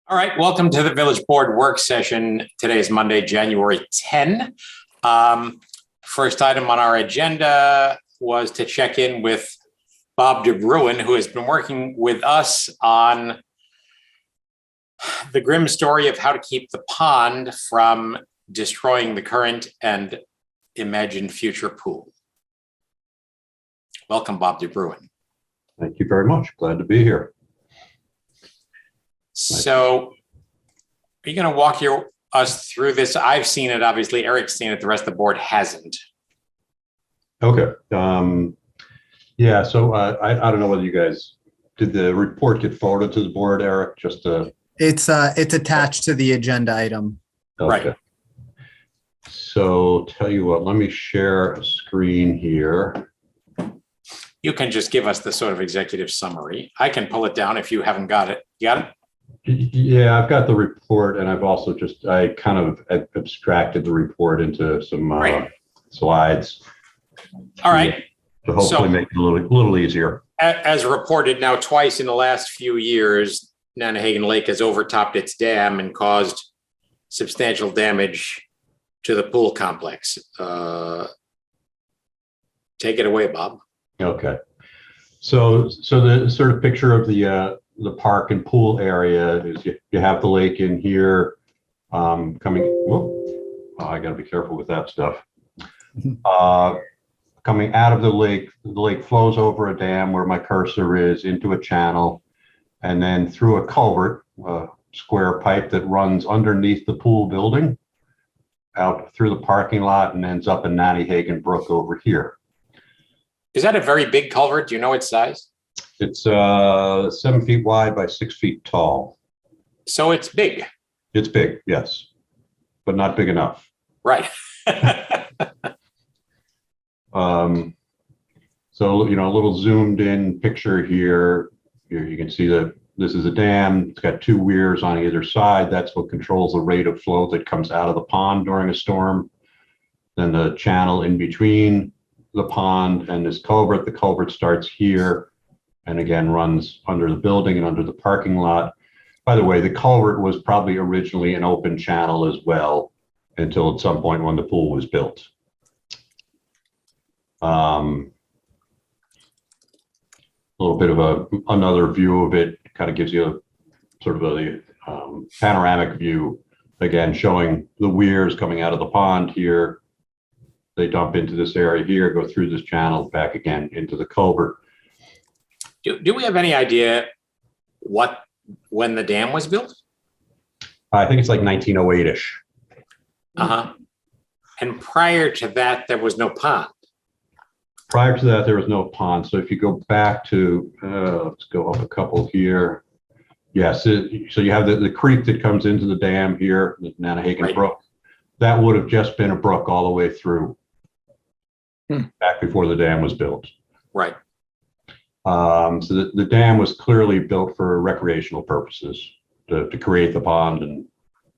All right, welcome to the Village Board work session. Today is Monday, January 10. First item on our agenda was to check in with Bob DeBruin, who has been working with us on the grim story of how to keep the pond from destroying the current and imagined future pool. Welcome, Bob DeBruin. Thank you very much. Glad to be here. So are you going to walk us through this? I've seen it, obviously. Eric's seen it. The rest of the board hasn't. Okay. Yeah, so I don't know whether you guys, did the report get forwarded to the board, Eric? Just It's attached to the agenda item. okay. Right. So tell you what, let me share a screen here. You can just give us the sort of executive summary. I can pull it down if you haven't got it. You got it? Yeah, I've got the report, and I've also I kind of abstracted the report into some slides. All right. To hopefully make it a little easier. As reported now twice in the last few years, Nannahagan Lake has overtopped its dam and caused substantial damage to the pool complex. Take it away, Bob. Okay. So the sort of picture of the park and pool area is you have the lake in here coming. Whoa, I got to be careful with that stuff. Coming out of the lake flows over a dam where my cursor is into a channel, and then through a culvert, a square pipe that runs underneath the pool building, out through the parking lot, and ends up in Nannahagan Brook over here. Is that a very big culvert? Do you know its size? It's 7 feet wide by 6 feet tall. So it's big. It's big, yes, but not big enough. Right. So, you know, a little zoomed in picture here. Here you can see that this is a dam. It's got two weirs on either side. That's what controls the rate of flow that comes out of the pond during a storm. Then the channel in between the pond and this culvert. The culvert starts here and again runs under the building and under the parking lot. By the way, the culvert was probably originally an open channel as well until at some point when the pool was built. A little bit of another view of it, kind of gives you a sort of a panoramic view, again showing the weirs coming out of the pond here. They dump into this area here, go through this channel, back again into the culvert. Do we have any idea when the dam was built? I think it's like 1908-ish. Uh-huh. And prior to that, there was no pond. Prior to that, there was no pond. So if you go back to, let's go up a couple here. Yes, so you have the creek that comes into the dam here, the Nannahagan Brook. That would have just been a brook all the way through back before the dam was built. Right. So the dam was clearly built for recreational purposes, to create the pond and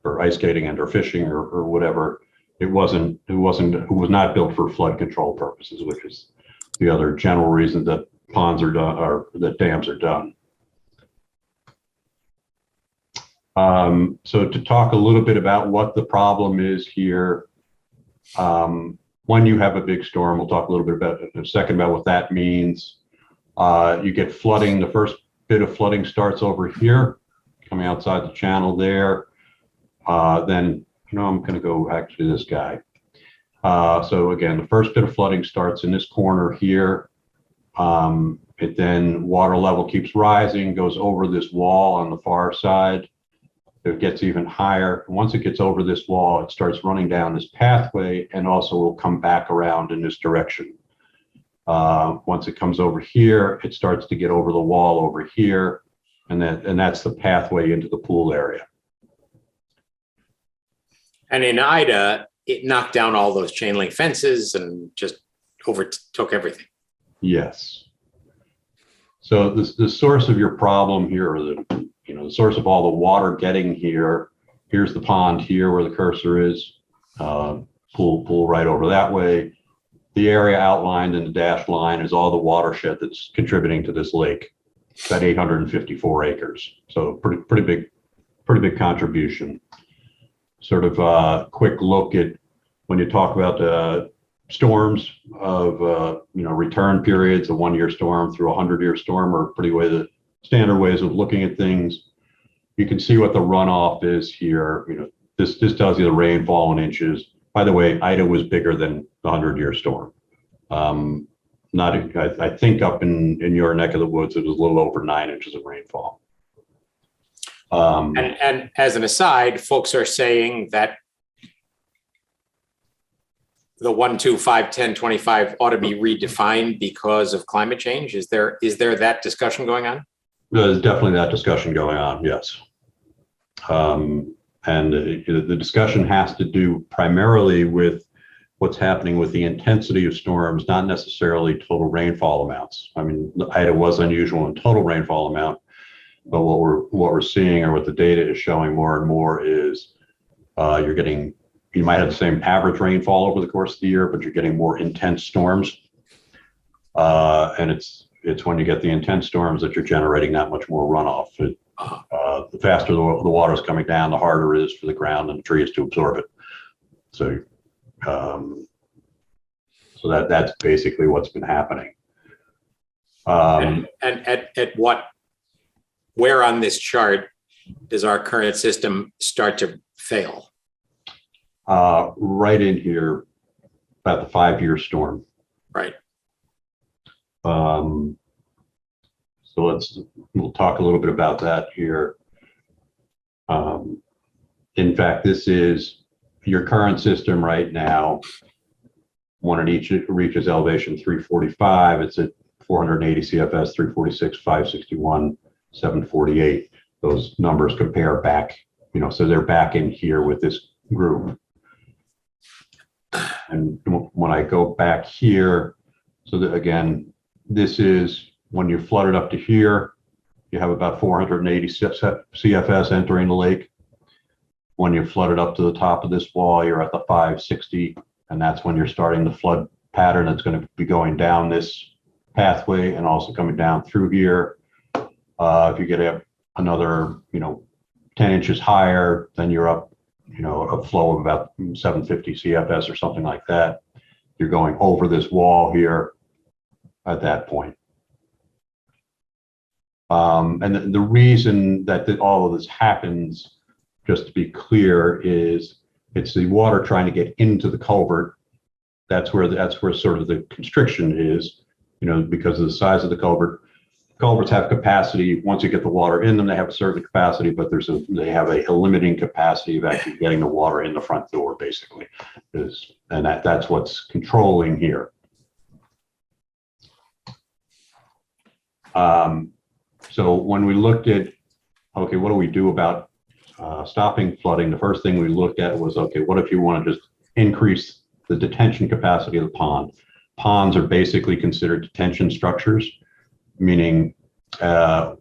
for ice skating and or fishing or whatever. It was not built for flood control purposes, which is the other general reason that ponds are done or that dams are done. So to talk a little bit about what the problem is here, when you have a big storm, we'll talk a little bit about in a second about what that means. You get flooding. The first bit of flooding starts over here, coming outside the channel there. Then, you know, I'm going to go actually this guy. So again, the first bit of flooding starts in this corner here. It then water level keeps rising, goes over this wall on the far side. It gets even higher. Once it gets over this wall, it starts running down this pathway and also will come back around in this direction. Once it comes over here, it starts to get over the wall over here, and that's the pathway into the pool area. And in Ida, it knocked down all those chain link fences and just overtook everything. Yes. So the source of your problem here, or the source of all the water getting here, here's the pond here where the cursor is, pool right over that way. The area outlined in the dashed line is all the watershed that's contributing to this lake. It's about 854 acres. So pretty big pretty big contribution. Sort of a quick look at when you talk about storms of return periods, a 1-year storm through a 100-year storm are pretty the standard ways of looking at things. You can see what the runoff is here. This tells you the rainfall in inches. By the way, Ida was bigger than the 100-year storm. I think up in your neck of the woods, it was a little over 9 inches of rainfall. And as an aside, folks are saying that the 1, 2, 5, 10, 25 ought to be redefined because of climate change. Is there that discussion going on? There's definitely that discussion going on, yes. And the discussion has to do primarily with what's happening with the intensity of storms, not necessarily total rainfall amounts. I mean, Ida was unusual in total rainfall amount, but what we're seeing, or what the data is showing more and more, is you might have the same average rainfall over the course of the year, but you're getting more intense storms. And it's when you get the intense storms that you're generating that much more runoff. The faster the water is coming down, the harder it is for the ground and the trees to absorb it. So that's basically what's been happening. And where on this chart does our current system start to fail? Right in here, about the 5-year storm. Right. So we'll talk a little bit about that here. In fact, this is your current system right now. One in each reaches elevation 345. It's at 480 CFS, 346, 561, 748. Those numbers compare back, so they're back in here with this group. And when I go back here, so that again, this is when you flood it up to here, you have about 480 CFS entering the lake. When you flood it up to the top of this wall, you're at the 560, and that's when you're starting the flood pattern that's going to be going down this pathway and also coming down through here. If you get another, 10 inches higher, then you're up, a flow of about 750 CFS or something like that. You're going over this wall here at that point. And the reason that all of this happens, just to be clear, is it's the water trying to get into the culvert. That's where sort of the constriction is, because of the size of the culvert. Culverts have capacity. Once you get the water in them, they have a certain capacity, but they have a limiting capacity of actually getting the water in the front door, basically. And that's what's controlling here. So when we looked at, okay, what do we do about stopping flooding? The first thing we looked at was, okay, what if you want to just increase the detention capacity of the pond? Ponds are basically considered detention structures, meaning as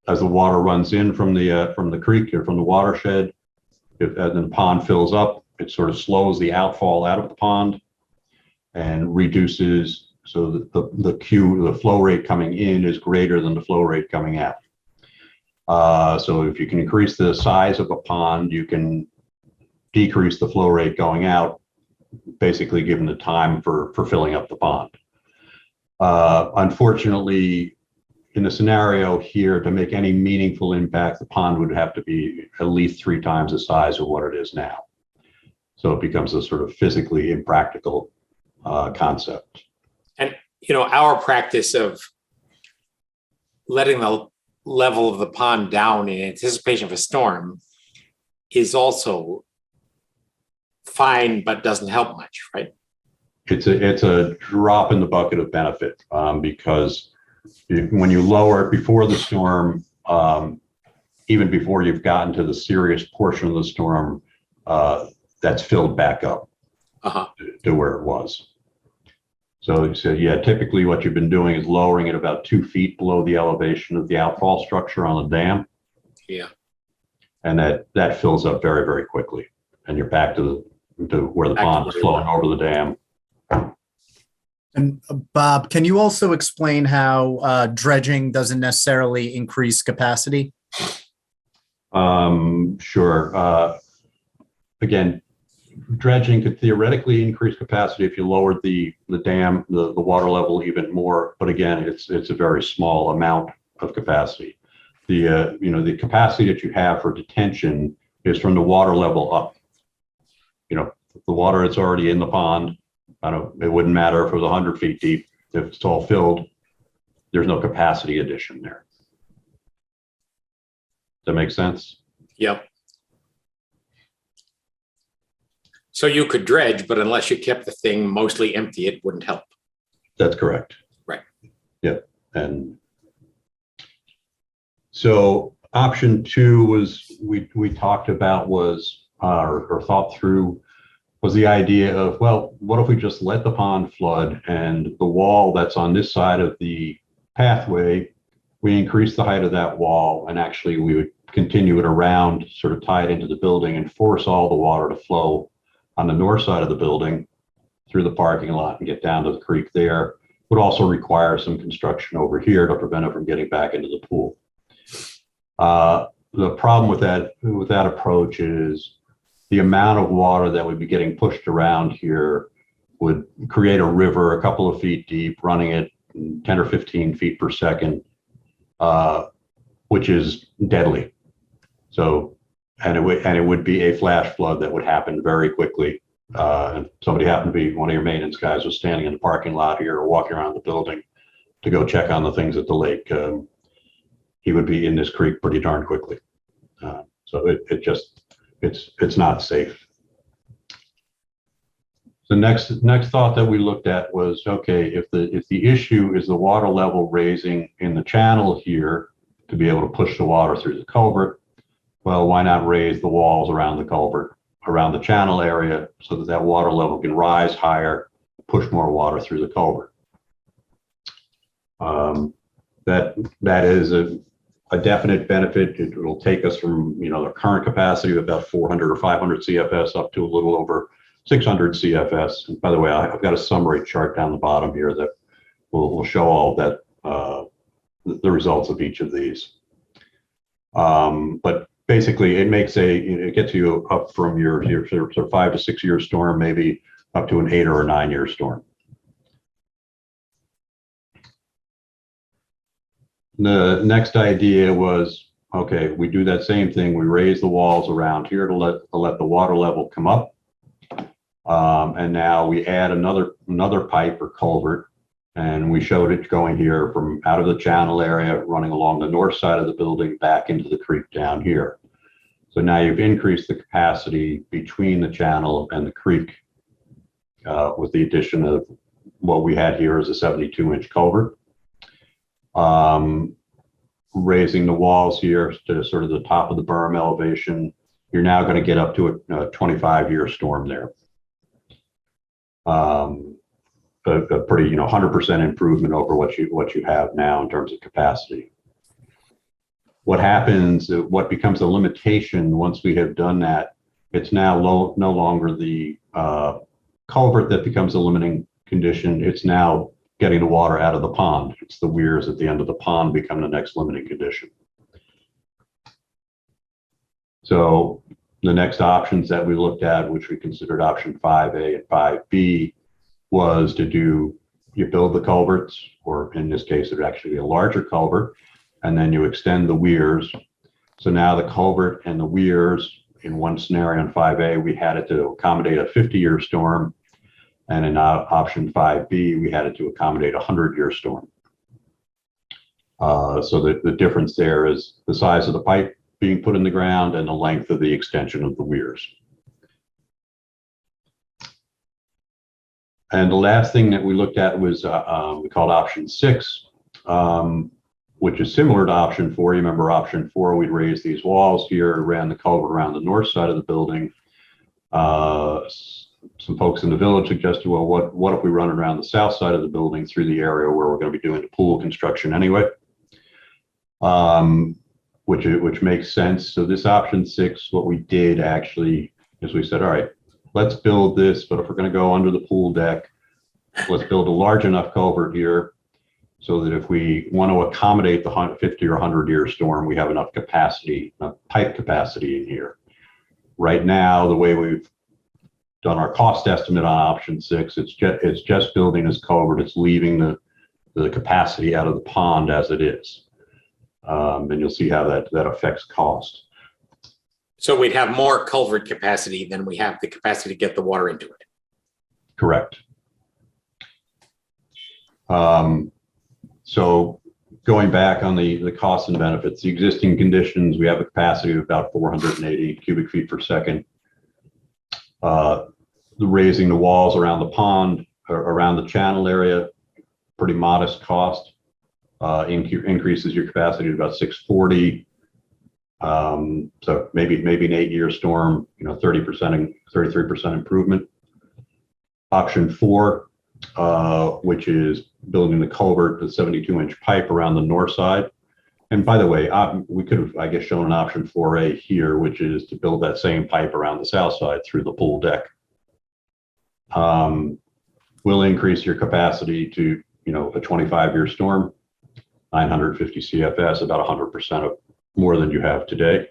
the water runs in from the creek or from the watershed, and the pond fills up, it sort of slows the outfall out of the pond and reduces, so that the flow rate coming in is greater than the flow rate coming out. So if you can increase the size of a pond, you can decrease the flow rate going out, basically given the time for filling up the pond. Unfortunately, in the scenario here, to make any meaningful impact, the pond would have to be at least 3 times the size of what it is now. So it becomes a sort of physically impractical concept. And, our practice of letting the level of the pond down in anticipation of a storm is also fine, but doesn't help much, right? It's a drop in the bucket of benefit, because when you lower it before the storm, even before you've gotten to the serious portion of the storm, that's filled back up to where it was. So yeah, typically what you've been doing is lowering it about 2 feet below the elevation of the outfall structure on the dam. Yeah. And that fills up very, very quickly, and you're back to where the pond is flowing over the dam. And Bob, can you also explain how dredging doesn't necessarily increase capacity? Sure. Again, dredging could theoretically increase capacity if you lowered the dam, the water level even more. But again, it's a very small amount of capacity. The capacity that you have for detention is from the water level up. The water that's already in the pond, it wouldn't matter if it was 100 feet deep. If it's all filled, there's no capacity addition there. Does that make sense? Yep. So you could dredge, but unless you kept the thing mostly empty, it wouldn't help. That's correct. Right. Yep. And so option 2 was we talked about was or thought through was the idea of, well, what if we just let the pond flood and the wall that's on this side of the pathway, we increase the height of that wall, and actually we would continue it around, sort of tie it into the building and force all the water to flow on the north side of the building through the parking lot and get down to the creek there. Would also require some construction over here to prevent it from getting back into the pool. The problem with that approach is the amount of water that would be getting pushed around here would create a river a couple of feet deep, running at 10 or 15 feet per second, which is deadly. So, and it would be a flash flood that would happen very quickly. And somebody happened to be one of your maintenance guys was standing in the parking lot here or walking around the building to go check on the things at the lake. He would be in this creek pretty darn quickly. So it's not safe. The next thought that we looked at was, okay, if the issue is the water level raising in the channel here to be able to push the water through the culvert, well, why not raise the walls around the culvert, around the channel area, so that that water level can rise higher, push more water through the culvert. That is a definite benefit. It will take us from the current capacity of about 400 or 500 CFS up to a little over 600 CFS. And by the way, I've got a summary chart down the bottom here that will show all that the results of each of these. But basically, it gets you up from your sort of 5 to 6 year storm, maybe up to an 8 or a 9 year storm. The next idea was, okay, we do that same thing. We raise the walls around here to let the water level come up. And now we add another pipe or culvert, and we showed it going here from out of the channel area, running along the north side of the building back into the creek down here. So now you've increased the capacity between the channel and the creek with the addition of what we had here as a 72-inch culvert. Raising the walls here to sort of the top of the berm elevation, you're now going to get up to a 25-year storm there. A pretty 100% improvement over what you have now in terms of capacity. What happens, what becomes a limitation once we have done that, it's now no longer the culvert that becomes a limiting condition. It's now getting the water out of the pond. It's the weirs at the end of the pond become the next limiting condition. So the next options that we looked at, which we considered option 5A and 5B, was you build the culverts, or in this case, it would actually be a larger culvert, and then you extend the weirs. So now the culvert and the weirs, in one scenario in 5A, we had it to accommodate a 50-year storm. And in option 5B, we had it to accommodate a 100-year storm. So the difference there is the size of the pipe being put in the ground and the length of the extension of the weirs. And the last thing that we looked at was we called option 6, which is similar to option 4. You remember option 4, we'd raise these walls here, ran the culvert around the north side of the building. Some folks in the village suggested, well, what if we run around the south side of the building through the area where we're going to be doing the pool construction anyway, which makes sense. So this option 6, what we did actually is we said, all right, let's build this, but if we're going to go under the pool deck, let's build a large enough culvert here so that if we want to accommodate the 50 or 100-year storm, we have enough capacity, enough pipe capacity in here. Right now, the way we've done our cost estimate on option 6, it's just building this culvert. It's leaving the capacity out of the pond as it is. And you'll see how that affects cost. So we'd have more culvert capacity than we have the capacity to get the water into it. Correct. So going back on the costs and benefits, the existing conditions, we have a capacity of about 480 cubic feet per second. Raising the walls around the pond or around the channel area, pretty modest cost. Increases your capacity to about 640. So maybe an 8-year storm, 30% and 33% improvement. Option 4, which is building the culvert, the 72-inch pipe around the north side. And by the way, we could have, I guess, shown an option 4A here, which is to build that same pipe around the south side through the pool deck. Will increase your capacity to, a 25-year storm, 950 CFS, about 100% of more than you have today.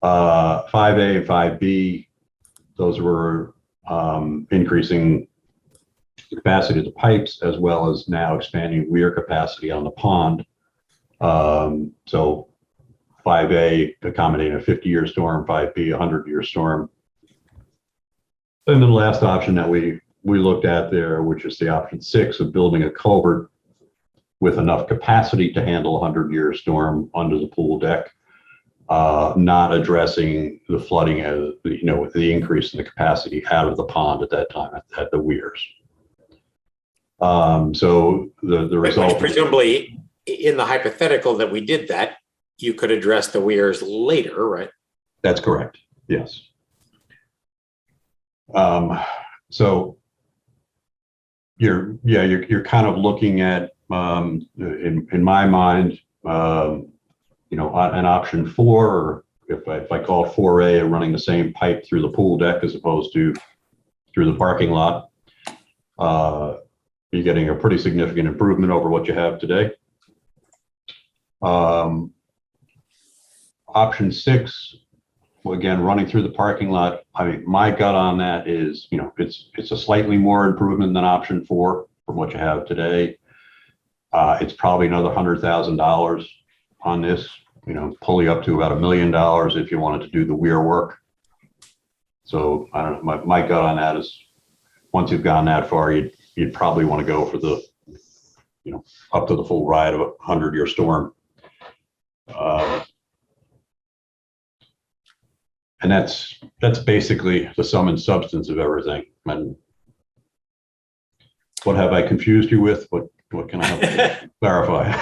5A and 5B, those were increasing the capacity of the pipes, as well as now expanding weir capacity on the pond. So 5A accommodating a 50-year storm, 5B a 100-year storm. And then the last option that we looked at there, which is the option 6 of building a culvert with enough capacity to handle a 100-year storm under the pool deck, not addressing the flooding, with the increase in the capacity out of the pond at that time at the weirs. So the result. Presumably, in the hypothetical that we did that, you could address the weirs later, right? That's correct. Yes. So you're kind of looking at, in my mind, an option 4, or if I call it 4A, running the same pipe through the pool deck as opposed to through the parking lot. You're getting a pretty significant improvement over what you have today. Option 6, again, running through the parking lot. I mean, my gut on that is, it's a slightly more improvement than option 4 from what you have today. It's probably another $100,000 on this, pull you up to about $1 million if you wanted to do the weir work. So I don't know, my gut on that is, once you've gone that far, you'd probably want to go for the, up to the full ride of a 100-year storm. And that's basically the sum and substance of everything. And what have I confused you with? What can I help you clarify?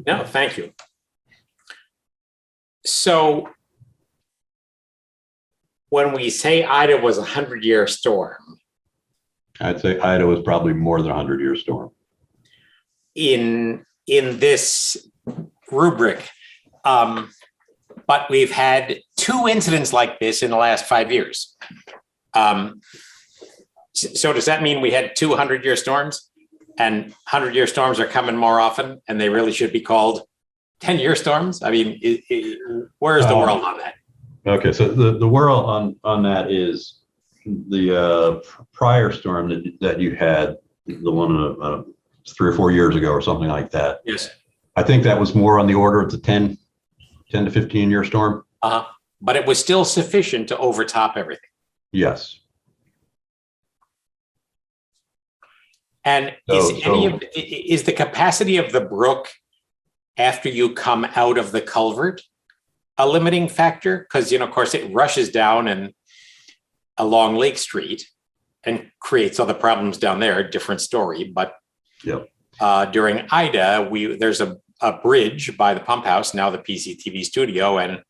No, thank you. So when we say Ida was a 100-year storm, I'd say Ida was probably more than a 100-year storm. In this rubric, but we've had 2 incidents like this in the last 5 years. So does that mean we had 2 100-year storms, and 100-year storms are coming more often, and they really should be called 10-year storms? I mean, where's the world on that? Okay, so the world on that is the prior storm that you had, the one 3 or 4 years ago or something like that. Yes. I think that was more on the order of the 10 to 15-year storm. But it was still sufficient to overtop everything. Yes. And is the capacity of the brook after you come out of the culvert a limiting factor? Because, of course, it rushes down and along Lake Street and creates other problems down there, different story. But yep. During Ida, there's a bridge by the pump house, now the PCTV studio, and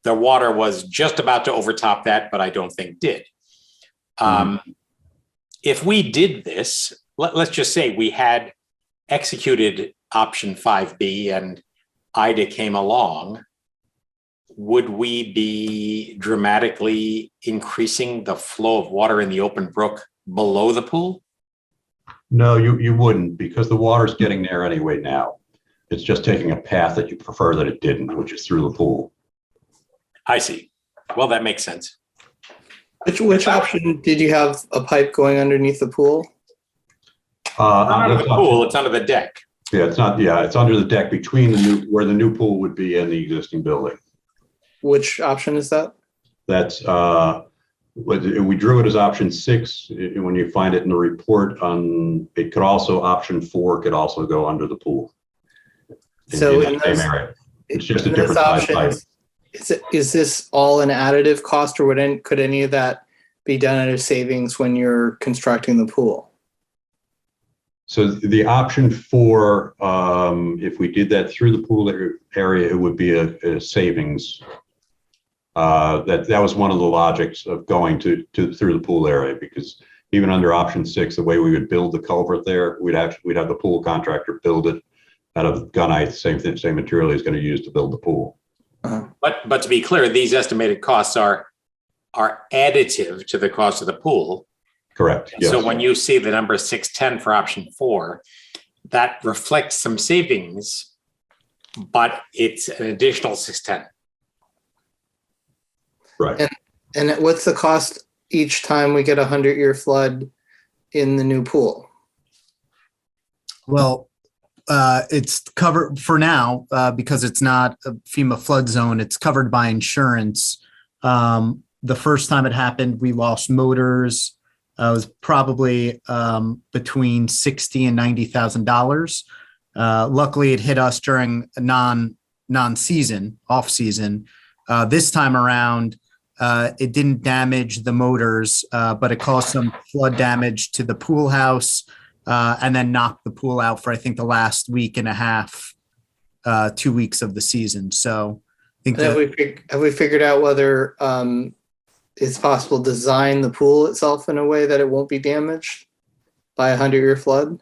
the water was just about to overtop that, but I don't think did. If we did this, let's just say we had executed option 5B and Ida came along, would we be dramatically increasing the flow of water in the open brook below the pool? No, you wouldn't, because the water's getting there anyway now. It's just taking a path that you prefer that it didn't, which is through the pool. I see. Well, that makes sense. Which option did you have a pipe going underneath the pool? Not under the pool, it's under the deck. Yeah, it's not, yeah, it's under the deck between where the new pool would be and the existing building. Which option is that? That's, we drew it as option 6. When you find it in the report, it could also, option 4 could also go under the pool. So in that same area. It's just a different size pipe. Is this all an additive cost, or could any of that be done at a savings when you're constructing the pool? So the option 4, if we did that through the pool area, it would be a savings. That was one of the logics of going through the pool area, because even under option 6, the way we would build the culvert there, we'd have the pool contractor build it out of gunite, same material he's going to use to build the pool. But to be clear, these estimated costs are additive to the cost of the pool. Correct. Yes. So when you see the number 610 for option 4, that reflects some savings, but it's an additional 610. Right. And what's the cost each time we get a 100-year flood in the new pool? Well, it's covered for now because it's not a FEMA flood zone. It's covered by insurance. The first time it happened, we lost motors. It was probably between $60,000 and $90,000. Luckily, it hit us during a non-season, off-season. This time around, it didn't damage the motors, but it caused some flood damage to the pool house. And then knocked the pool out for, I think, the last week and a half, 2 weeks of the season. So I think have we figured out whether it's possible to design the pool itself in a way that it won't be damaged by a 100-year flood?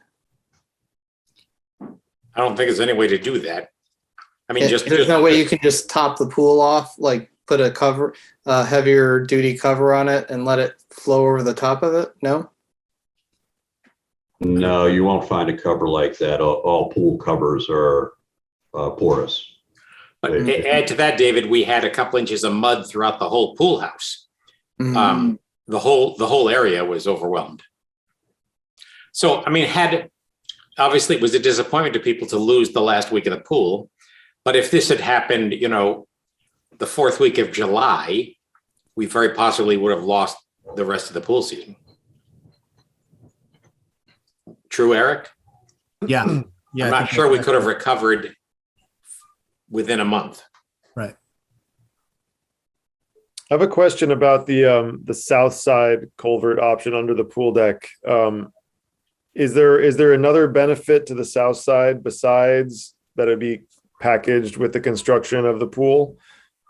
I don't think there's any way to do that. I mean, there's no way you can just top the pool off, like put a heavier duty cover on it and let it flow over the top of it? No? No, you won't find a cover like that. All pool covers are porous. But add to that, David, we had a couple inches of mud throughout the whole pool house. Mm-hmm. The whole area was overwhelmed. So, I mean, obviously it was a disappointment to people to lose the last week of the pool. But if this had happened, the 4th week of July, we very possibly would have lost the rest of the pool season. True, Eric? Yeah. I'm not sure we could have recovered within a month. Right. I have a question about the south side culvert option under the pool deck. Is there another benefit to the south side besides that it'd be packaged with the construction of the pool?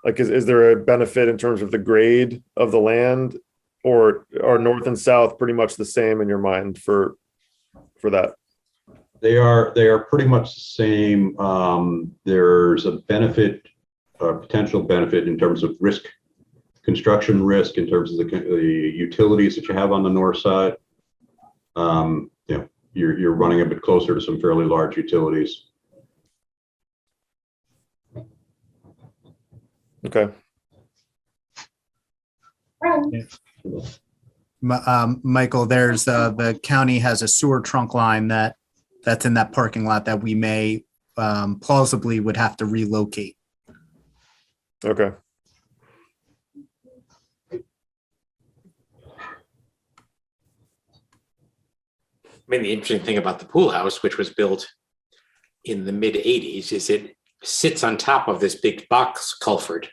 Like, is there a benefit in terms of the grade of the land, or are north and south pretty much the same in your mind for that? They are pretty much the same. There's a benefit, a potential benefit in terms of risk, construction risk, in terms of the utilities that you have on the north side. You're running a bit closer to some fairly large utilities. Okay. Michael, there's the county has a sewer trunk line that's in that parking lot that we may plausibly would have to relocate. Okay. I mean, the interesting thing about the pool house, which was built in the mid 80s, is it sits on top of this big box culvert.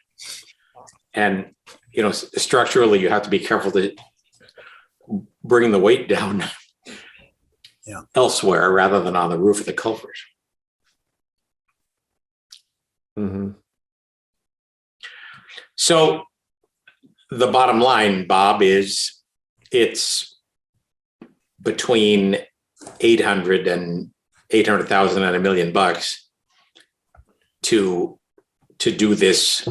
And, structurally, you have to be careful to bring the weight down elsewhere rather than on the roof of the culvert. Mm-hmm. So the bottom line, Bob, is it's between 800,000 and $1 million to do this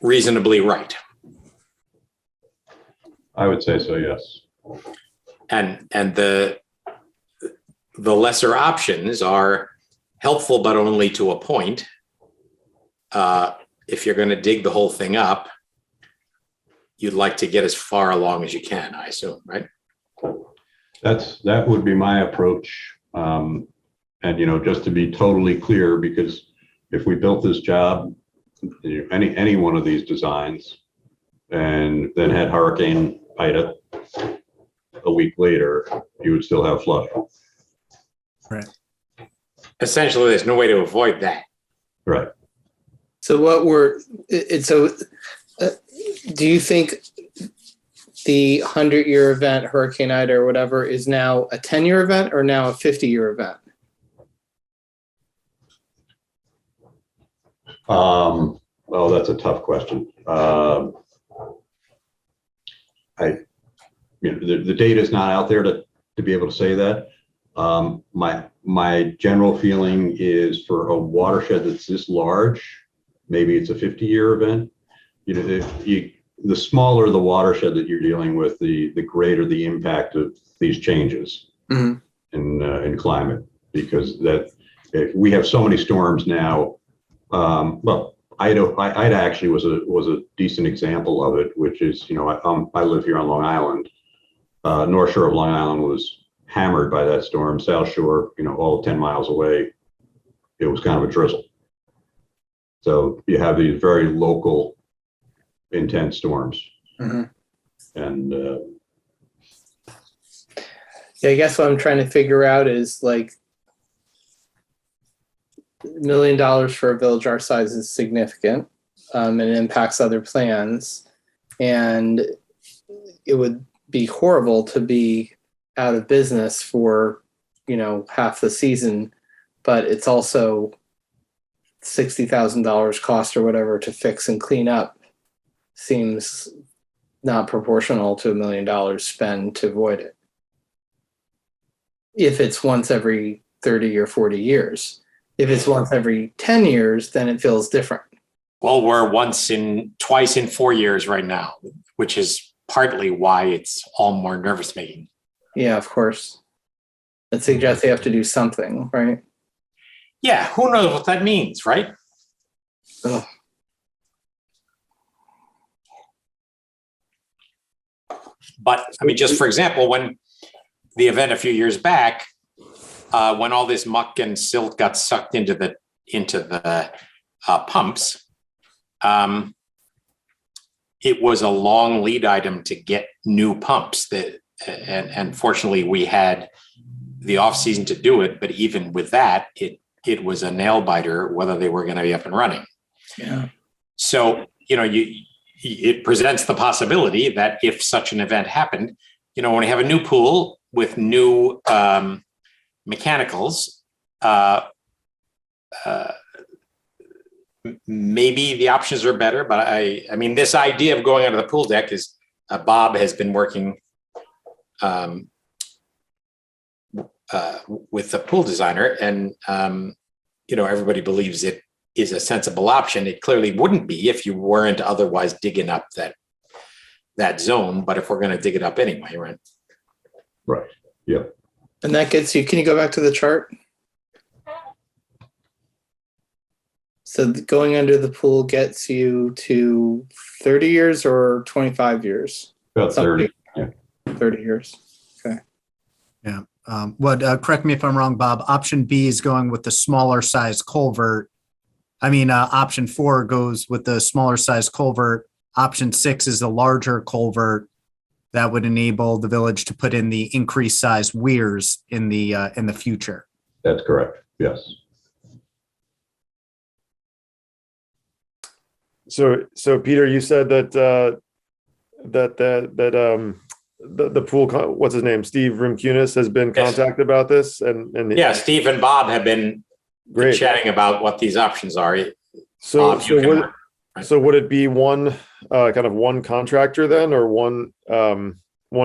reasonably right. I would say so, yes. And the the lesser options are helpful, but only to a point. If you're going to dig the whole thing up, you'd like to get as far along as you can, I assume, right? That would be my approach. And, just to be totally clear, because if we built this job, any one of these designs, and then had Hurricane Ida a week later, you would still have flooding. Right. Essentially, there's no way to avoid that. Right. So do you think the 100-year event, Hurricane Ida or whatever, is now a 10-year event or now a 50-year event? Well, that's a tough question. The data is not out there to be able to say that. My general feeling is for a watershed that's this large, maybe it's a 50-year event. The smaller the watershed that you're dealing with, the greater the impact of these changes in climate, because we have so many storms now. Well, Ida actually was a decent example of it, which is, I live here on Long Island. North shore of Long Island was hammered by that storm. South shore, all 10 miles away, it was kind of a drizzle. So you have these very local, intense storms. And Yeah, I guess what I'm trying to figure out is like $1 million for a village our size is significant, and it impacts other plans. And it would be horrible to be out of business for, half the season, but it's also $60,000 cost or whatever to fix and clean up. Seems not proportional to $1 million spent to avoid it. If it's once every 30 or 40 years. If it's once every 10 years, then it feels different. Well, we're twice in 4 years right now, which is partly why it's all more nervous making. Yeah, of course. That suggests they have to do something, right? Yeah, who knows what that means, right? Ugh. But I mean, just for example, when the event a few years back, when all this muck and silt got sucked into the pumps, it was a long lead item to get new pumps. And fortunately, we had the off season to do it. But even with that, it was a nail biter whether they were going to be up and running. Yeah. So it presents the possibility that if such an event happened, when we have a new pool with new mechanicals, maybe the options are better. But I mean, this idea of going onto the pool deck is Bob has been working with the pool designer, and everybody believes it is a sensible option. It clearly wouldn't be if you weren't otherwise digging up that zone. But if we're going to dig it up anyway, right? right. Yeah. And that gets you, can you go back to the chart? So going under the pool gets you to 30 years or 25 years? About 30. Yeah. 30 years. Okay. Yeah. Correct me if I'm wrong, Bob. Option B is going with the smaller size culvert. Option 4 goes with the smaller size culvert. Option 6 is the larger culvert that would enable the village to put in the increased size weirs in the future. That's correct. Yes. So Peter, you said that the pool, what's his name? Steve Rimkunis has been contacted about this, and yeah, Steve and Bob have been great chatting about what these options are. So would it be one kind of one contractor then, or one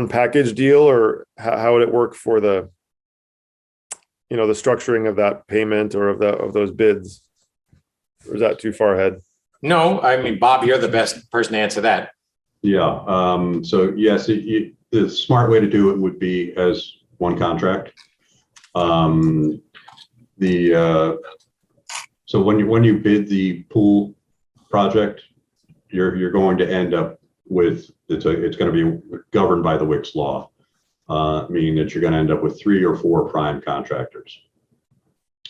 package deal, or how would it work for the the structuring of that payment or of those bids? Or is that too far ahead? No, I mean, Bob, you're the best person to answer that. Yeah. So yes, the smart way to do it would be as one contract. So when you bid the pool project, you're going to end up with, it's going to be governed by the Wicks law, meaning that you're going to end up with 3 or 4 prime contractors.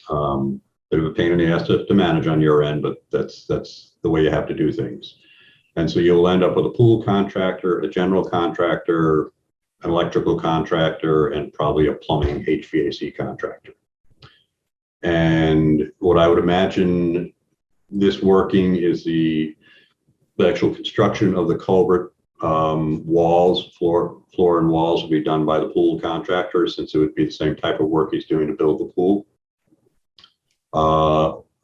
Bit of a pain in the ass to manage on your end, but that's the way you have to do things. And so you'll end up with a pool contractor, a general contractor, an electrical contractor, and probably a plumbing HVAC contractor. And what I would imagine this working is the actual construction of the culvert walls, floor and walls will be done by the pool contractor, since it would be the same type of work he's doing to build the pool.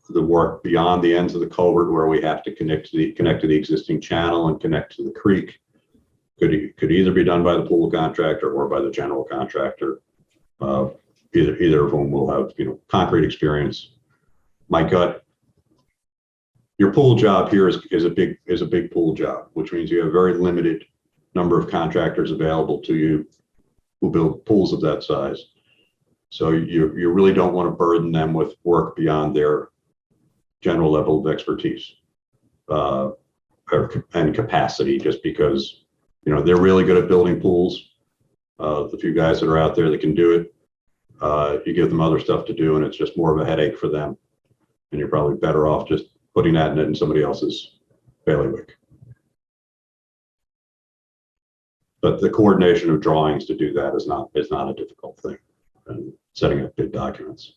The work beyond the ends of the culvert, where we have to connect to the existing channel and connect to the creek, could either be done by the pool contractor or by the general contractor. Either of whom will have concrete experience. My gut, your pool job here is a big pool job, which means you have a very limited number of contractors available to you who build pools of that size. So you really don't want to burden them with work beyond their general level of expertise and capacity, just because they're really good at building pools. The few guys that are out there that can do it, you give them other stuff to do, and it's just more of a headache for them. And you're probably better off just putting that in somebody else's bailiwick. But the coordination of drawings to do that is not a difficult thing, and setting up bid documents.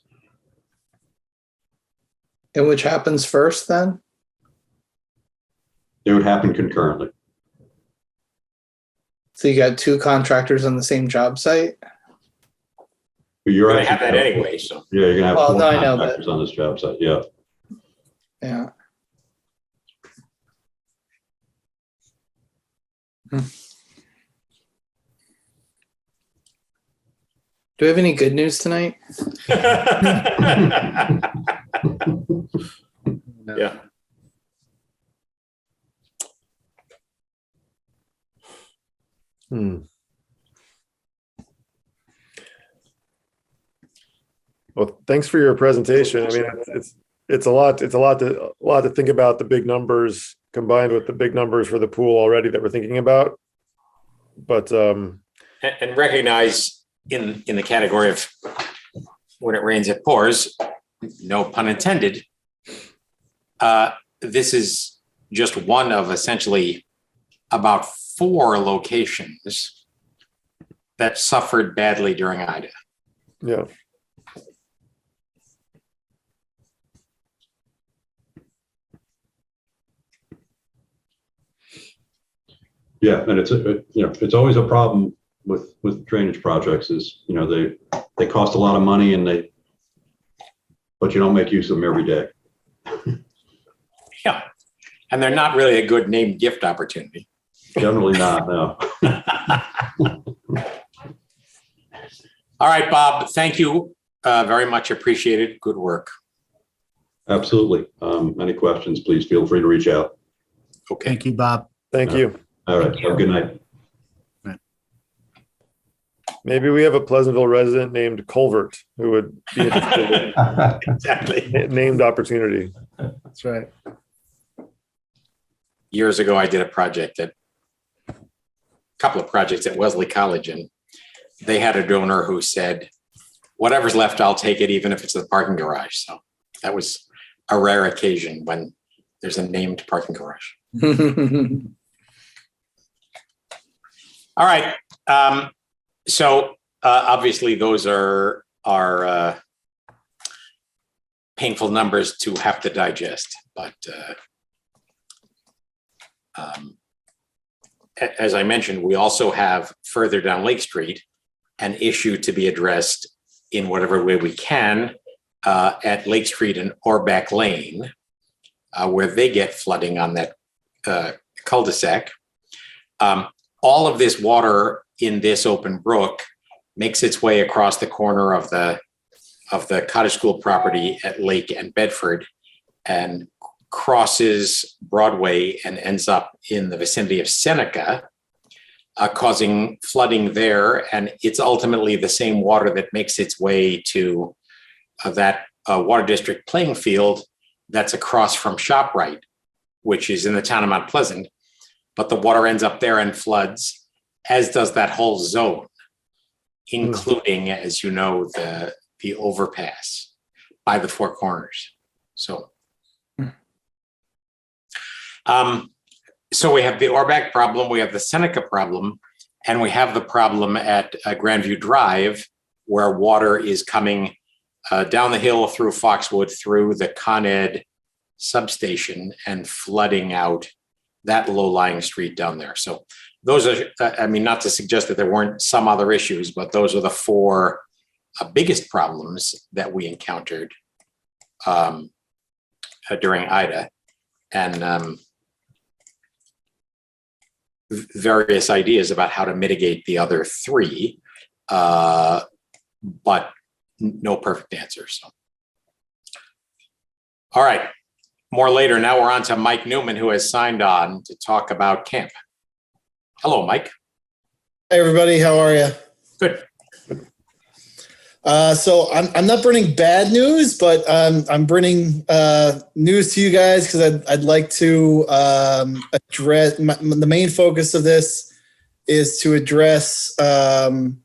And which happens first then? It would happen concurrently. So you got 2 contractors on the same job site? But you're They have actually that anyway, so. Yeah, you're gonna have Well, 4 no, I know, contractors on this job site. Yeah. Yeah. Do we have any good news tonight? Yeah. Well, thanks for your presentation. I mean, it's a lot to think about, the big numbers combined with the big numbers for the pool already that we're thinking about. But And recognize in the category of when it rains, it pours, no pun intended. This is just one of essentially about 4 locations that suffered badly during Ida. yeah. Yeah, and it's always a problem with drainage projects is, they cost a lot of money but you don't make use of them every day. Yeah. And they're not really a good name gift opportunity. Generally not, no. All right, Bob, thank you. Very much appreciated. Good work. Absolutely. Any questions, please feel free to reach out. Okay. Thank you, Bob. Thank you. All right, have a good night. Maybe we have a Pleasantville resident named Culvert who would be interested Exactly. in named opportunity. That's right. Years ago, I did a couple of projects at Wesley College, and they had a donor who said, whatever's left, I'll take it, even if it's the parking garage. So that was a rare occasion when there's a named parking garage. All right. So obviously those are painful numbers to have to digest, but as I mentioned, we also have further down Lake Street an issue to be addressed in whatever way we can at Lake Street and Orbeck Lane, where they get flooding on that cul-de-sac. All of this water in this open brook makes its way across the corner of the cottage school property at Lake and Bedford and crosses Broadway and ends up in the vicinity of Seneca. causing flooding there. And it's ultimately the same water that makes its way to that water district playing field that's across from ShopRite, which is in the town of Mount Pleasant. But the water ends up there and floods, as does that whole zone, including, as you know, the overpass by the Four Corners. So, so we have the Orback problem, we have the Seneca problem, and we have the problem at Grandview Drive, where water is coming down the hill through Foxwood, through the Con Ed substation, and flooding out that low-lying street down there. So those are, I mean, not to suggest that there weren't some other issues, but those are the four biggest problems that we encountered during Ida. And various ideas about how to mitigate the other three, but no perfect answer. So, all right, more later. Now we're on to Mike Newman, who has signed on to talk about camp. Hello, Mike. Hey everybody, how are you? Good. So I'm not bringing bad news, but I'm bringing news to you guys because I'd like to address the main focus of this is to address camp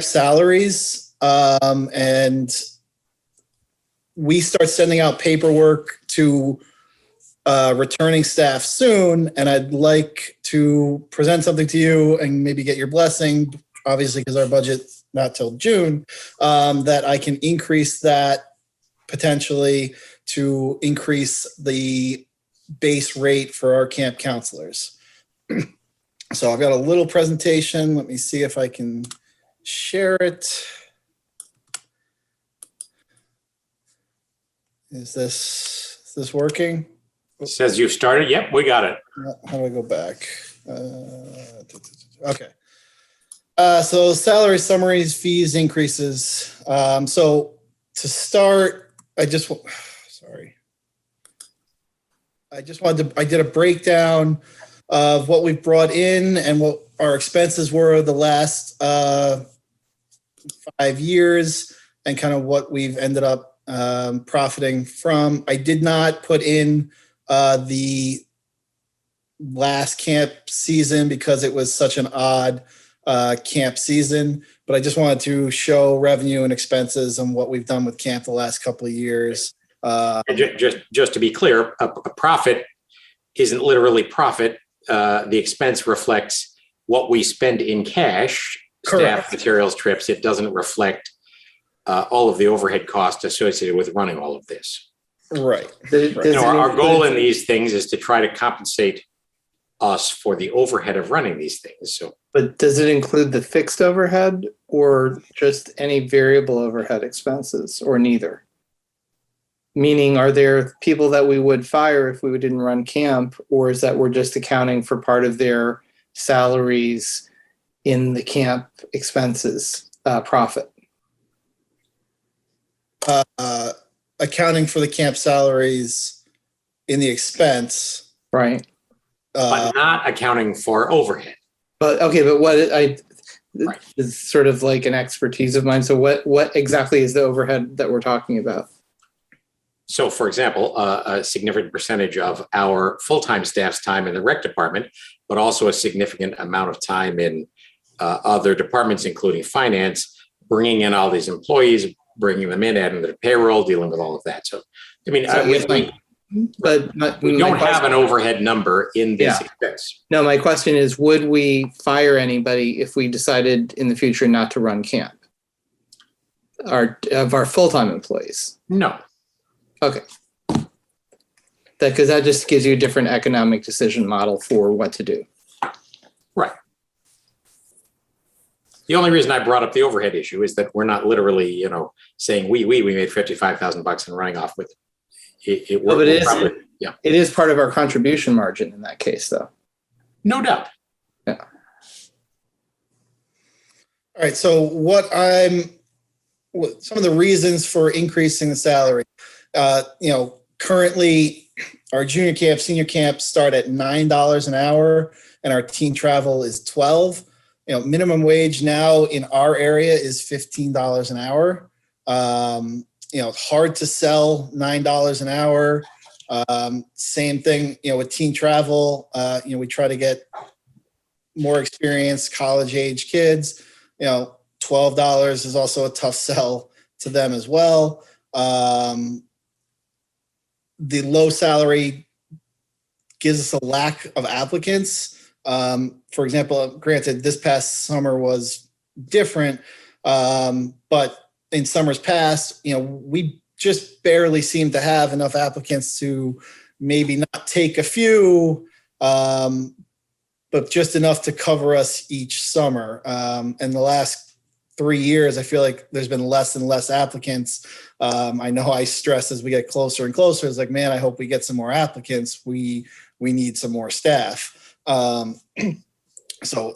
salaries, and we start sending out paperwork to returning staff soon, and I'd like to present something to you and maybe get your blessing, obviously because our budget not till June, that I can increase that potentially to increase the base rate for our camp counselors. So I've got a little presentation. Let me see if I can share it. Is this working? It says you've started. Yep, we got it. How do I go back? Okay. So salary summaries, fees, increases. So to start, I did a breakdown of what we've brought in and what our expenses were the last 5 years and kind of what we've ended up profiting from. I did not put in the last camp season because it was such an odd camp season, but I just wanted to show revenue and expenses and what we've done with camp the last couple of years. Just to be clear, a profit isn't literally profit. The expense reflects what we spend in cash, Correct. Staff, materials, trips. It doesn't reflect all of the overhead costs associated with running all of this. Right. You know, our goal in these things is to try to compensate us for the overhead of running these things. So, But does it include the fixed overhead or just any variable overhead expenses or neither? Meaning, are there people that we would fire if we didn't run camp, or is that we're just accounting for part of their salaries in the camp expenses profit? Accounting for the camp salaries in the expense. Right. but not accounting for overhead. But okay, but what Right. is sort of like an expertise of mine. So what exactly is the overhead that we're talking about? So, for example, a significant percentage of our full-time staff's time in the rec department, but also a significant amount of time in other departments, including finance, bringing in all these employees, bringing them in, adding their payroll, dealing with all of that. So, I mean, we don't have an overhead number in this expense. No, my question is, would we fire anybody if we decided in the future not to run camp? Of our full-time employees? No. Okay. Because that just gives you a different economic decision model for what to do. Right. The only reason I brought up the overhead issue is that we're not literally, saying we made $55,000 and running off with it. It is part of our contribution margin in that case, though. No doubt. Yeah. All right. So some of the reasons for increasing the salary, currently Our junior camp, senior camp start at $9 an hour, and our teen travel is $12. Minimum wage now in our area is $15 an hour. Hard to sell $9 an hour. Same thing, with teen travel. We try to get more experienced college age kids. $12 is also a tough sell to them as well. The low salary gives us a lack of applicants. For example, granted, this past summer was different, but in summers past, we just barely seem to have enough applicants to maybe not take a few, but just enough to cover us each summer. And the last 3 years, I feel like there's been less and less applicants. I know I stress as we get closer and closer, it's like, man, I hope we get some more applicants. We need some more staff. So,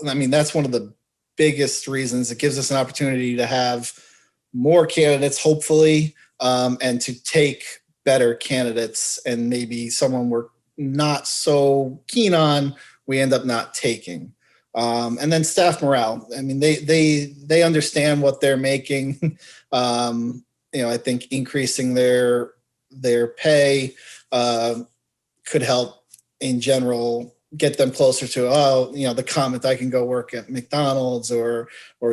that's one of the biggest reasons. It gives us an opportunity to have more candidates, hopefully, and to take better candidates, and maybe someone we're not so keen on, we end up not taking. And then staff morale. They understand what they're making. I think increasing their pay could help in general get them closer to, the comment, I can go work at McDonald's or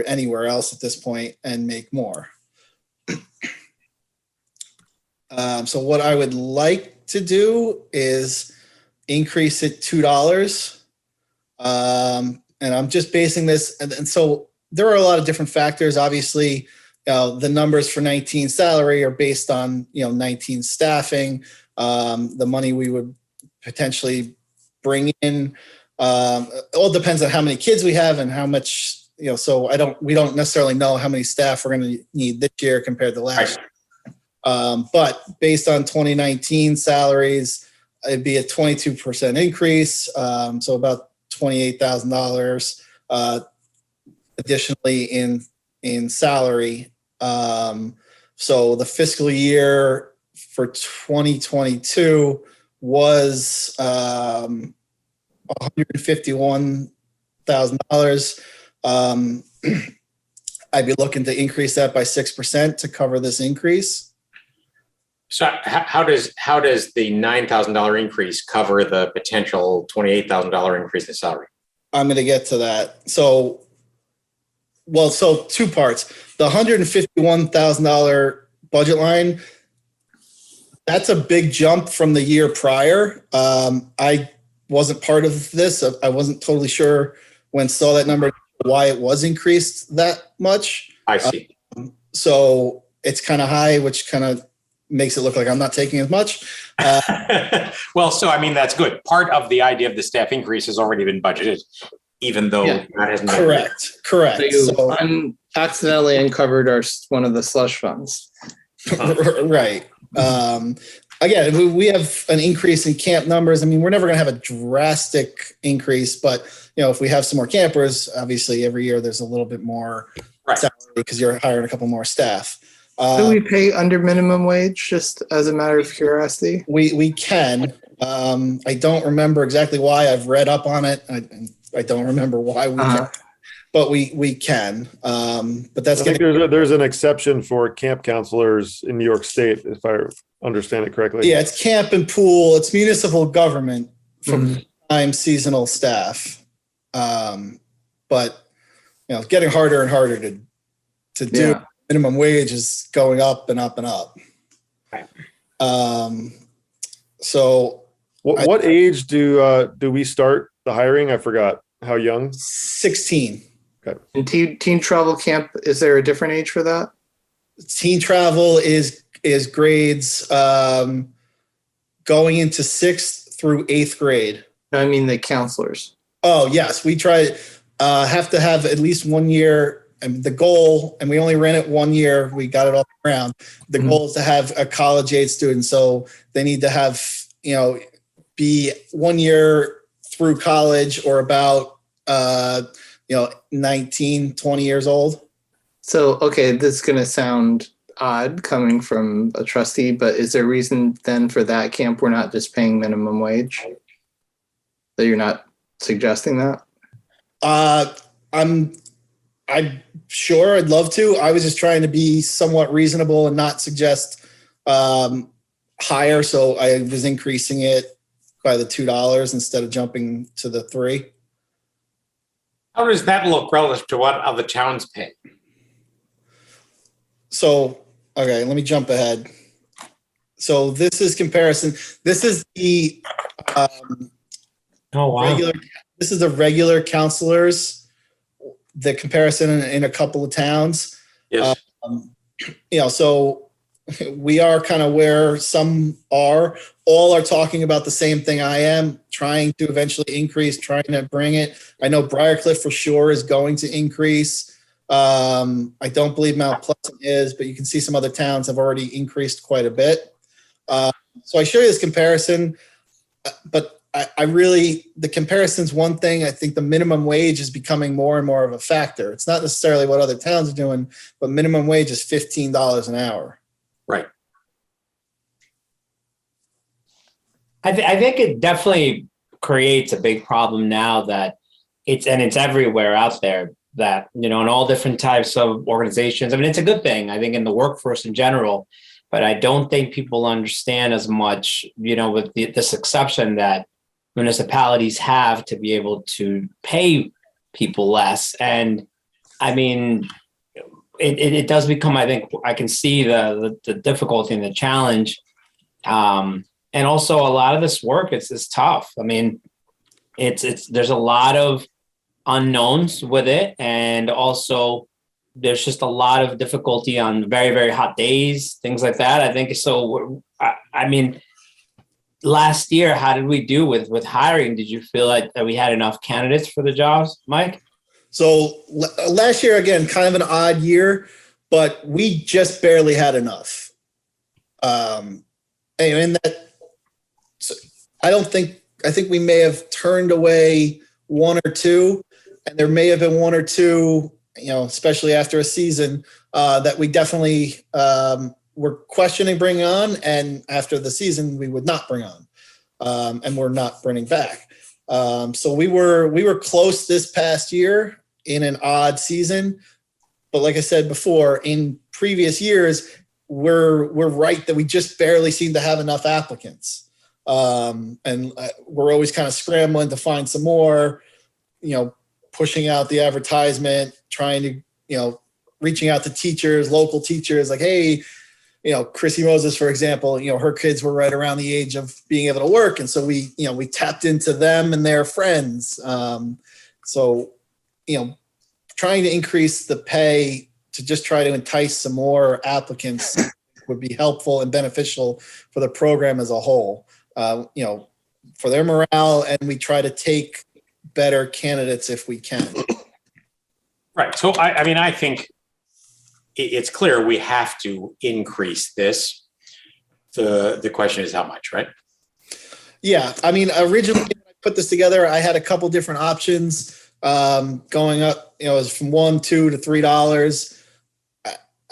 anywhere else at this point and make more. So what I would like to do is increase it $2. And I'm just basing this. And so there are a lot of different factors. Obviously, the numbers for 19 salary are based on, 19 staffing, the money we would potentially bring in. It all depends on how many kids we have and how much, so we don't necessarily know how many staff we're going to need this year compared to last year. But based on 2019 salaries, it'd be a 22% increase. So about $28,000 additionally in salary. So the fiscal year for 2022 was $151,000. I'd be looking to increase that by 6% to cover this increase. So how does the $9,000 increase cover the potential $28,000 increase in salary? I'm going to get to that. So two parts. The $151,000 budget line, that's a big jump from the year prior. I wasn't part of this. I wasn't totally sure when saw that number why it was increased that much. I see. So it's kind of high, which kind of makes it look like I'm not taking as much. Well, so that's good. Part of the idea of the staff increase has already been budgeted, even though that hasn't been. Correct. So you accidentally uncovered one of the slush funds. Right. Again, we have an increase in camp numbers. We're never going to have a drastic increase, but if we have some more campers, obviously every year there's a little bit more salary because you're hiring a couple more staff. Do we pay under minimum wage, just as a matter of curiosity? We can. I don't remember exactly why. I've read up on it. I don't remember why we can, but we can. But that's. I think there's an exception for camp counselors in New York State, if I understand it correctly. Yeah, it's camp and pool. It's municipal government for time seasonal staff. But getting harder and harder to do. Yeah. Minimum wage is going up and up and up. Right. So what age do we start the hiring? I forgot. How young? 16. Okay. And teen travel camp, is there a different age for that? Teen travel is grades going into 6th through 8th grade. I mean the counselors. Oh yes, we try have to have at least 1 year. And the goal, and we only ran it 1 year, we got it off the ground. The goal is to have a college age student. So they need to have, be 1 year through college or about, 19, 20 years old. So, okay, this is going to sound odd coming from a trustee, but is there a reason then for that camp we're not just paying minimum wage? That you're not suggesting that? I'm sure I'd love to. I was just trying to be somewhat reasonable and not suggest higher. So I was increasing it by the $2 instead of jumping to the $3. How does that look relative to what other towns pay? So, okay, let me jump ahead. So this is comparison. This is the Oh, wow. regular. This is the regular counselors. The comparison in a couple of towns. Yes. So we are kind of where some are. All are talking about the same thing I am, trying to eventually increase, trying to bring it. I know Briarcliff for sure is going to increase. I don't believe Mount Pleasant is, but you can see some other towns have already increased quite a bit. So I show you this comparison, but I really, the comparison's one thing. I think the minimum wage is becoming more and more of a factor. It's not necessarily what other towns are doing, but minimum wage is $15 an hour. Right. I think it definitely creates a big problem now that it's everywhere out there that, in all different types of organizations. I mean, it's a good thing, I think, in the workforce in general, but I don't think people understand as much, with this exception that municipalities have to be able to pay people less. And I mean, it does become, I think I can see the difficulty and the challenge. And also a lot of this work, it's tough. I mean, there's a lot of unknowns with it. And also there's just a lot of difficulty on very, very hot days, things like that. I think so. I mean, last year, how did we do with hiring? Did you feel like that we had enough candidates for the jobs, Mike? So last year, again, kind of an odd year, but we just barely had enough. And that, so I think we may have turned away one or two, and there may have been one or two, especially after a season, that we definitely were questioning bringing on, and after the season we would not bring on, and we're not bringing back. So we were close this past year in an odd season, but like I said before, in previous years, we're right that we just barely seem to have enough applicants, and we're always kind of scrambling to find some more, pushing out the advertisement, trying to, reaching out to teachers, local teachers, like, hey, Chrissy Moses, for example, her kids were right around the age of being able to work. And so we tapped into them and their friends. So, trying to increase the pay to just try to entice some more applicants would be helpful and beneficial for the program as a whole, for their morale. And we try to take better candidates if we can. Right. So, I mean, I think it's clear we have to increase this. The question is how much, right? Yeah. I mean, originally when I put this together, I had a couple different options going up, it was from $1, $2 to $3.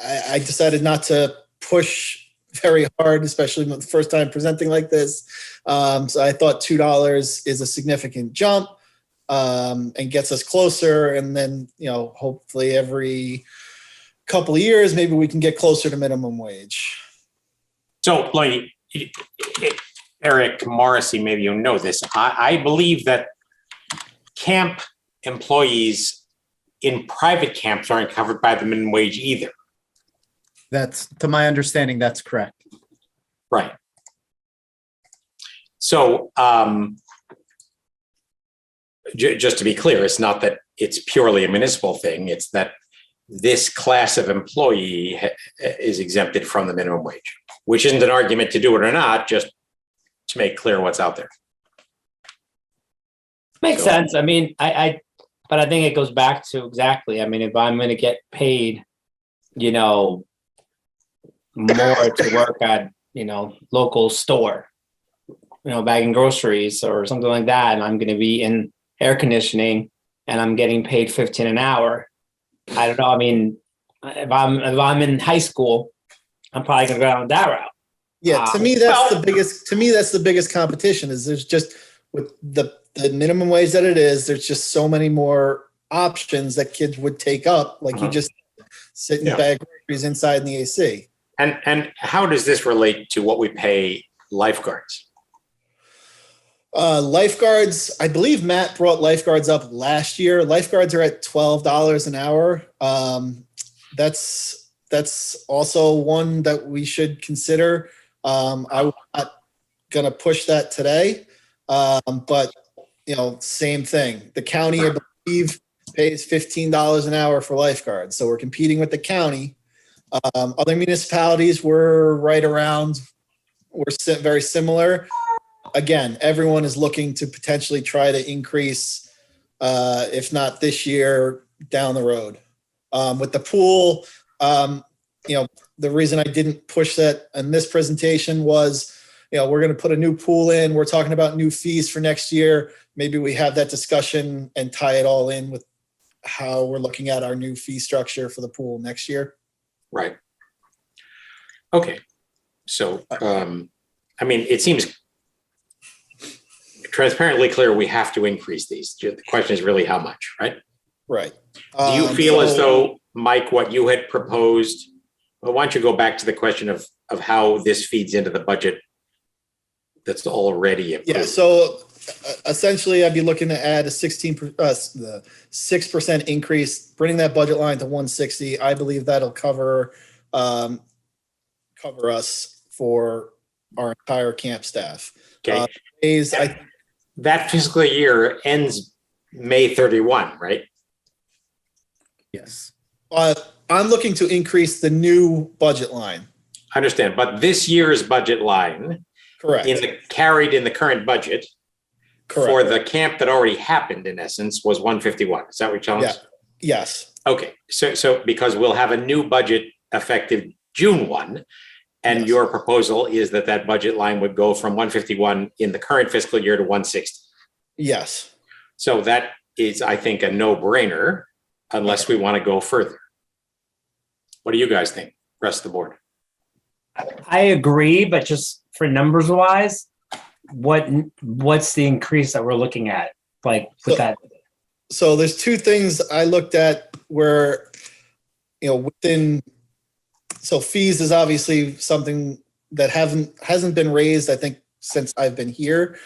I decided not to push very hard, especially the first time presenting like this. So I thought $2 is a significant jump, and gets us closer. And then, hopefully every couple of years, maybe we can get closer to minimum wage. So, like, Eric Morrissey, maybe you know this. I believe that camp employees in private camps aren't covered by the minimum wage either. That's, to my understanding, that's correct. Right. So, just to be clear, it's not that it's purely a municipal thing. It's that this class of employee is exempted from the minimum wage, which isn't an argument to do it or not, just to make clear what's out there. Makes sense. I mean, but I think it goes back to exactly, I mean, if I'm going to get paid, more to work at, local store, bagging groceries or something like that, and I'm going to be in air conditioning and I'm getting paid 15 an hour. I don't know. I mean, if I'm in high school I'm probably gonna go down that route. Yeah, to me, that's the biggest. To me, that's the biggest competition. Is there's just with the minimum wage that it is, there's just so many more options that kids would take up. Like you just sit and bag groceries inside in the AC. And how does this relate to what we pay lifeguards? Lifeguards, I believe Matt brought lifeguards up last year. Lifeguards are at $12 an hour. That's also one that we should consider. I'm not gonna push that today, but same thing. The county, I believe, pays $15 an hour for lifeguards, so we're competing with the county. Other municipalities were right around. We're very similar. Again, everyone is looking to potentially try to increase, if not this year, down the road. With the pool, the reason I didn't push that in this presentation was, we're going to put a new pool in. We're talking about new fees for next year. Maybe we have that discussion and tie it all in with how we're looking at our new fee structure for the pool next year. Right. Okay. So, it seems transparently clear we have to increase these. The question is really how much, right? Right. Do you feel as though, Mike, what you had proposed, well, why don't you go back to the question of how this feeds into the budget that's already approved? Yeah, so essentially I'd be looking to add the 6% increase, bringing that budget line to 160. I believe that'll cover us for our entire camp staff. Okay. I That fiscal year ends May 31, right? Yes. I'm looking to increase the new budget line. I understand, but this year's budget line Correct. carried in the current budget Correct. for the camp that already happened, in essence, was 151. Is that what you're telling us? Yes. Okay, so because we'll have a new budget effective June 1, and Yes. your proposal is that budget line would go from 151 in the current fiscal year to 160. Yes. So that is, I think, a no-brainer unless we want to go further. What do you guys think, rest of the board? I agree, but just for numbers wise, what's the increase that we're looking at? Like with that. So there's two things I looked at where, so fees is obviously something that hasn't been raised, I think, since I've been here.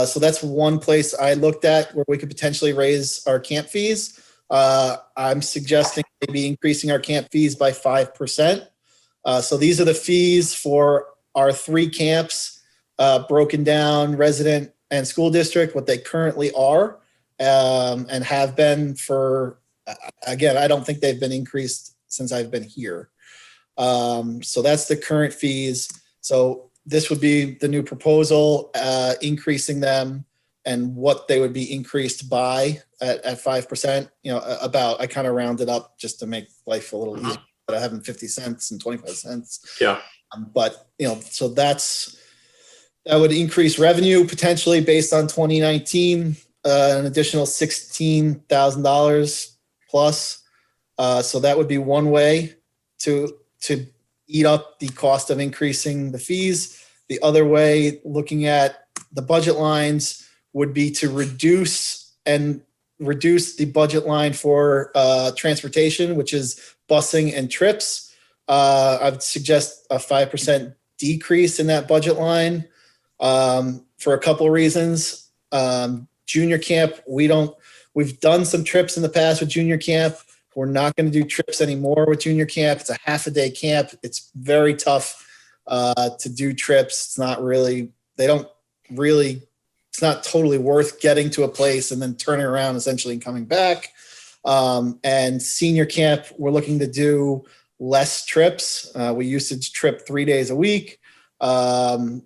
So that's one place I looked at where we could potentially raise our camp fees. I'm suggesting maybe increasing our camp fees by 5%. So these are the fees for our 3 camps, broken down resident and school district, what they currently are, and have been for, again, I don't think they've been increased since I've been here. So that's the current fees. So this would be the new proposal, increasing them and what they would be increased by at 5%, about, I kind of rounded up just to make life a little easier, but I have them 50 cents and 25 cents. Yeah. But, so that would increase revenue potentially based on 2019, an additional $16,000 plus. So that would be one way to eat up the cost of increasing the fees. The other way, looking at the budget lines, would be to reduce the budget line for transportation, which is busing and trips. I would suggest a 5% decrease in that budget line for a couple of reasons. Junior camp, we've done some trips in the past with junior camp. We're not going to do trips anymore with junior camp. It's a half-a-day camp. It's very tough to do trips. It's not totally worth getting to a place and then turning around essentially and coming back. And senior camp, we're looking to do less trips. We used to trip 3 days a week. The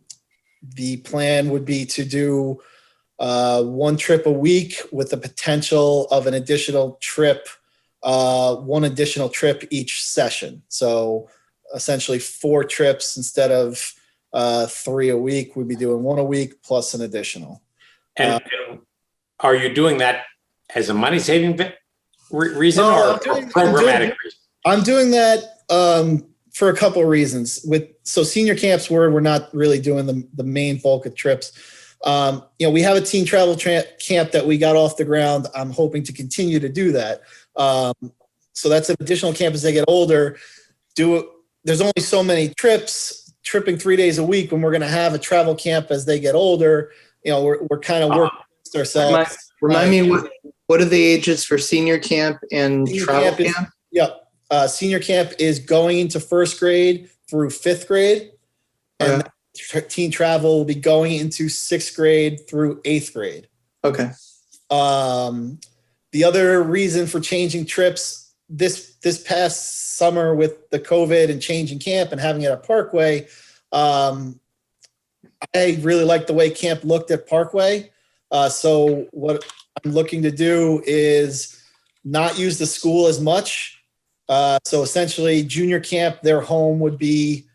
plan would be to do 1 trip a week with the potential of an additional trip, 1 additional trip each session. So essentially 4 trips instead of 3 a week. We'd be doing 1 a week plus an additional. And are you doing that as a money saving reason or programmatic reason? I'm doing that for a couple of reasons. So senior camps we're not really doing the main bulk of trips. We have a teen travel camp that we got off the ground. I'm hoping to continue to do that. So that's an additional camp as they get older. There's only so many tripping 3 days a week when we're going to have a travel camp as they get older. We're kind of working ourselves. Remind me, what are the ages for senior camp and Senior travel camp camp? Senior camp is going into first grade through fifth grade. And teen travel will be going into sixth grade through eighth grade. Okay. The other reason for changing trips this past summer with the COVID and changing camp and having it at Parkway, I really liked the way camp looked at Parkway. So what I'm looking to do is not use the school as much. So essentially junior camp, their home would be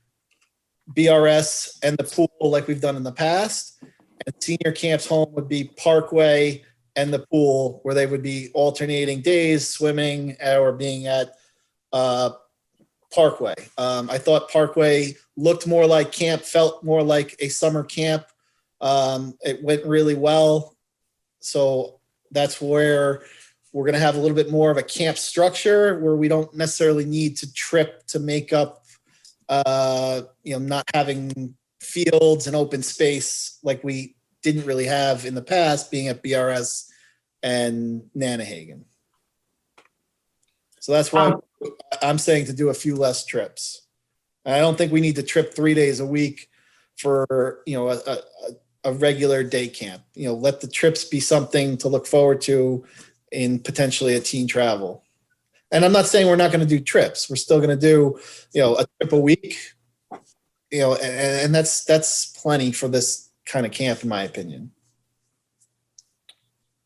BRS and the pool like we've done in the past. And senior camp's home would be Parkway and the pool, where they would be alternating days swimming or being at Parkway. I thought Parkway looked more like camp, felt more like a summer camp. It went really well. So that's where we're going to have a little bit more of a camp structure where we don't necessarily need to trip to make up, not having fields and open space like we didn't really have in the past, being at BRS and Nannahagan. So that's why I'm saying to do a few less trips. I don't think we need to trip 3 days a week for, a regular day camp. Let the trips be something to look forward to in potentially a teen travel. And I'm not saying we're not going to do trips. We're still going to do, a trip a week, and that's plenty for this kind of camp, in my opinion.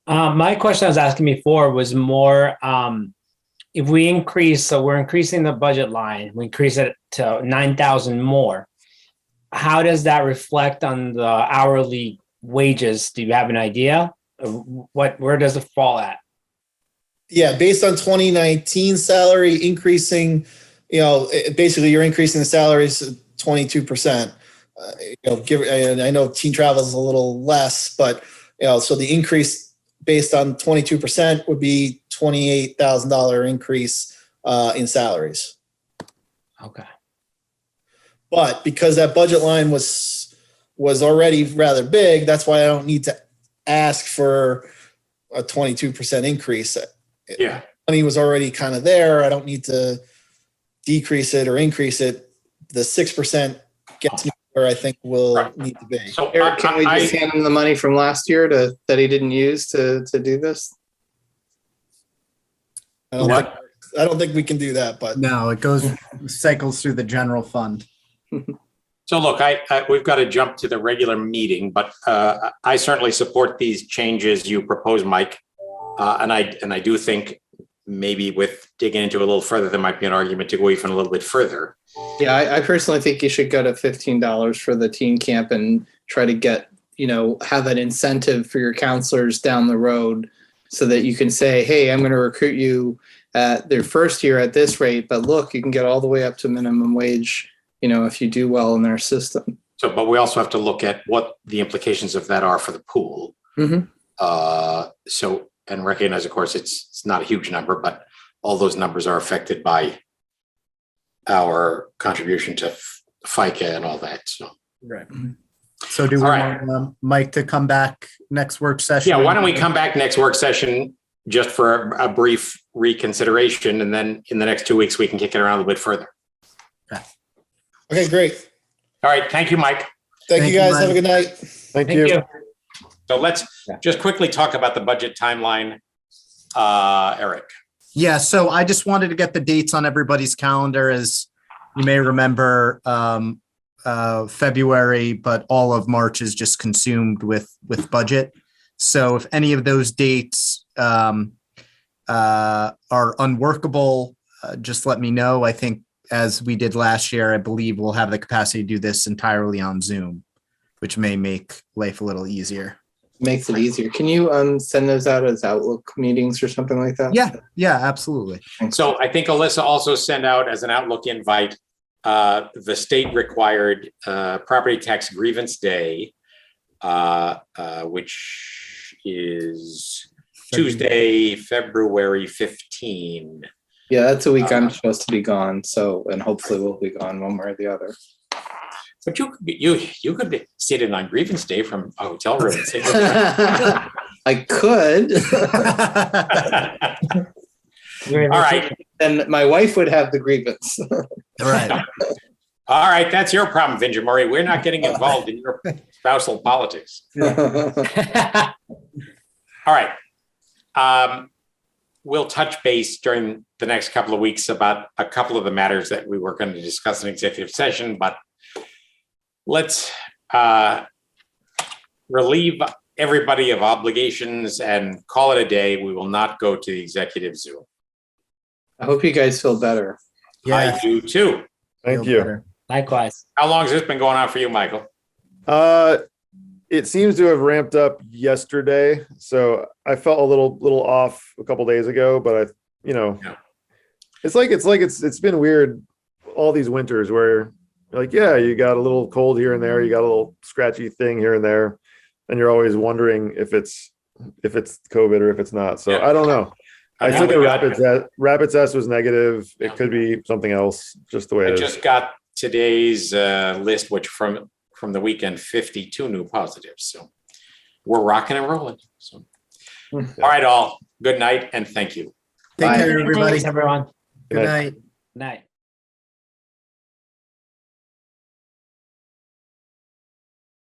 My question I was asking before was more, if we increase, so we're increasing the budget line, we increase it to 9,000 more. How does that reflect on the hourly wages? Do you have an idea? Where does it fall at? Yeah, based on 2019 salary increasing, basically you're increasing the salaries 22%. I know teen travel is a little less, but so the increase based on 22% would be $28,000 increase in salaries. Okay. But because that budget line was already rather big, that's why I don't need to ask for a 22% increase. Yeah. Money was already kind of there. I don't need to decrease it or increase it. The 6% gets me where I think we'll need to be. So Eric, can we just hand him the money from last year that he didn't use to do this? I don't think we can do that, but No, it cycles through the general fund. So look, we've got to jump to the regular meeting, but I certainly support these changes you propose, Mike. And I do think maybe with digging into it a little further, there might be an argument to go even a little bit further. Yeah, I personally think you should go to $15 for the teen camp and try to get, have an incentive for your counselors down the road so that you can say, hey, I'm going to recruit you at their first year at this rate, but look, you can get all the way up to minimum wage, if you do well in their system. So, but we also have to look at what the implications of that are for the pool. Mm-hmm. And recognize, of course, it's not a huge number, but all those numbers are affected by our contribution to FICA and all that. So, Right. So do we All right. want Mike to come back next work session? yeah, why don't we come back next work session just for a brief reconsideration, and then in the next 2 weeks we can kick it around a little bit further. okay, great. All right, thank you, Mike. Thank you guys. Mike. Have a good night. Thank you. So let's just quickly talk about the budget timeline. Eric. Yeah, so I just wanted to get the dates on everybody's calendar. As you may remember, February, but all of March is just consumed with budget. So if any of those dates are unworkable, just let me know. I think as we did last year, I believe we'll have the capacity to do this entirely on Zoom, which may make life a little easier. Makes it easier. Can you send those out as Outlook meetings or something like that? Yeah, absolutely. So I think Alyssa also sent out as an Outlook invite the state required property tax grievance day, which is Tuesday, February 15. Yeah, that's a week I'm supposed to be gone. So, and hopefully we'll be gone one way or the other. But you could be sitting on grievance day from a hotel room. I could. All right. And my wife would have the grievance. Right. All right. That's your problem, Vinjamori. We're not getting involved in your spousal politics. All right. We'll touch base during the next couple of weeks about a couple of the matters that we were going to discuss in executive session, but let's relieve everybody of obligations and call it a day. We will not go to the executive Zoom. I hope you guys feel better. I do too. Thank Feel you. better. Likewise. How long has this been going on for you, Michael? It seems to have ramped up yesterday, so I felt a little off a couple days ago, but Yeah. it's been weird all these winters where like, yeah, you got a little cold here and there, you got a little scratchy thing here and there, and you're always wondering if it's COVID or if it's not. So Yeah. I don't know. I Yeah, took we a got- rapid test was negative. Yeah. It could be something else, just the way I it is. just got today's list, which from the weekend, 52 new positives. So we're rocking and rolling. So, all right, all. Good night and thank you. Take Bye. care, everybody. Thanks, everyone. Good night. Night.